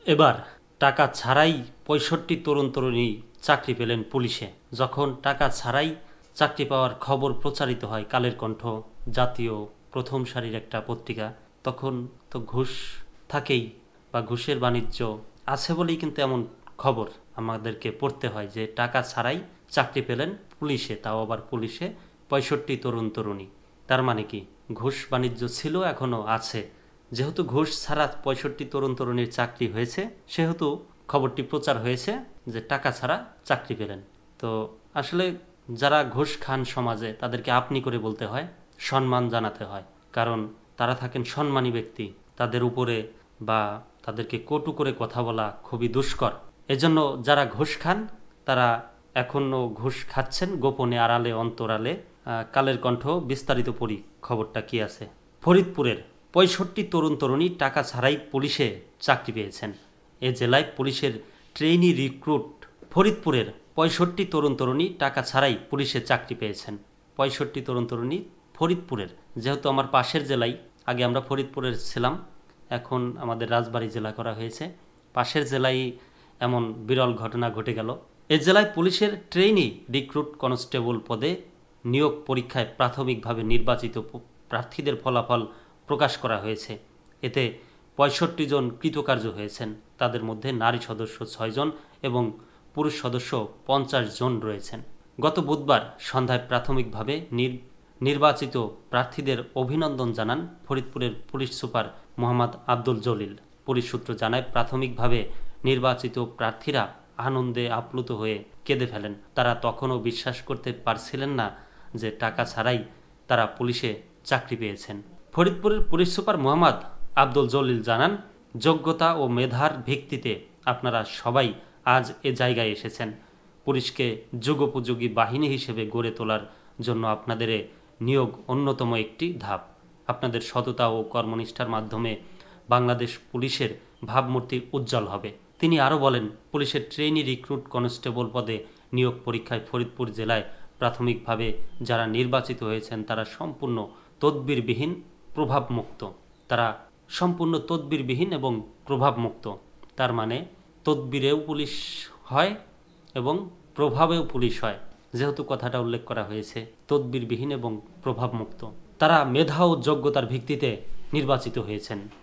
এবার টাকা ছাড়াই ৬৫ তরুণ তরুণী চাকরি পেলেন পুলিশে। যখন টাকা ছাড়াই চাকরি পাওয়ার খবর প্রচারিত হয় কালের কণ্ঠ জাতীয় প্রথম সারির একটা পত্রিকা, তখন তো ঘুষ থাকেই বা ঘুষের বাণিজ্য আছে বলেই কিন্তু এমন খবর আমাদেরকে পড়তে হয় যে টাকা ছাড়াই চাকরি পেলেন পুলিশে, তাও আবার পুলিশে ৬৫ তরুণ তরুণী। তার মানে কি ঘুষ বাণিজ্য ছিল, এখনও আছে। যেহেতু ঘুষ ছাড়া ৬৫ তরুণ তরুণীর চাকরি হয়েছে, সেহেতু খবরটি প্রচার হয়েছে যে টাকা ছাড়া চাকরি পেলেন। তো আসলে যারা ঘুষ খান সমাজে তাদেরকে আপনি করে বলতে হয়, সম্মান জানাতে হয়, কারণ তারা থাকেন সম্মানী ব্যক্তি। তাদের উপরে বা তাদেরকে কটু করে কথা বলা খুবই দুষ্কর। এজন্য যারা ঘুষ খান তারা এখনও ঘুষ খাচ্ছেন গোপনে, আড়ালে অন্তরালে। কালের কণ্ঠ বিস্তারিত পড়ি খবরটা কি আছে। ফরিদপুরের ৬৫ তরুণ তরুণী টাকা ছাড়াই পুলিশে চাকরি পেয়েছেন। এ জেলায় পুলিশের ট্রেইনি রিক্রুট। ফরিদপুরের ৬৫ তরুণ তরুণী টাকা ছাড়াই পুলিশে চাকরি পেয়েছেন। ৬৫ তরুণ তরুণী ফরিদপুরের, যেহেতু আমার পাশের জেলায়, আগে আমরা ফরিদপুরের ছিলাম, এখন আমাদের রাজবাড়ী জেলা করা হয়েছে। পাশের জেলায় এমন বিরল ঘটনা ঘটে গেল। এ জেলায় পুলিশের ট্রেইনি রিক্রুট কনস্টেবল পদে নিয়োগ পরীক্ষায় প্রাথমিকভাবে নির্বাচিত প্রার্থীদের ফলাফল প্রকাশ করা হয়েছে। এতে ৬৫ জন কৃতকার্য হয়েছেন। তাদের মধ্যে নারী সদস্য ৬ জন এবং পুরুষ সদস্য ৫০ জন রয়েছেন। গত বুধবার সন্ধ্যায় প্রাথমিকভাবে নির্বাচিত প্রার্থীদের অভিনন্দন জানান ফরিদপুরের police super Mohammad Abdul Jalil. Police সূত্র জানায়, প্রাথমিকভাবে নির্বাচিত প্রার্থীরা আনন্দে আপ্লুত হয়ে কেঁদে ফেলেন। তারা তখনও বিশ্বাস করতে পারছিলেন না যে টাকা ছাড়াই তারা পুলিশে চাকরি পেয়েছেন। ফরিদপুরের পুলিশ সুপার মোহাম্মদ আব্দুল জলিল জানান, যোগ্যতা ও মেধার ভিত্তিতে আপনারা সবাই আজ এ জায়গায় এসেছেন। পুলিশকে যুগোপযোগী বাহিনী হিসেবে গড়ে তোলার জন্য আপনাদের নিয়োগ অন্যতম একটি ধাপ। আপনাদের সততা ও কর্মনিষ্ঠার মাধ্যমে বাংলাদেশ পুলিশের ভাবমূর্তি উজ্জ্বল হবে। তিনি আরও বলেন, পুলিশের ট্রেইনি রিক্রুট কনস্টেবল পদে নিয়োগ পরীক্ষায় ফরিদপুর জেলায় প্রাথমিকভাবে যারা নির্বাচিত হয়েছেন তারা সম্পূর্ণ তদবিরবিহীন, প্রভাবমুক্ত। তারা সম্পূর্ণ তদবিরবিহীন এবং প্রভাবমুক্ত। তার মানে তদবিরেও পুলিশ হয় এবং প্রভাবেও পুলিশ হয়, যেহেতু কথাটা উল্লেখ করা হয়েছে তদবিরবিহীন এবং প্রভাবমুক্ত। তারা মেধা ও যোগ্যতার ভিত্তিতে নির্বাচিত হয়েছেন।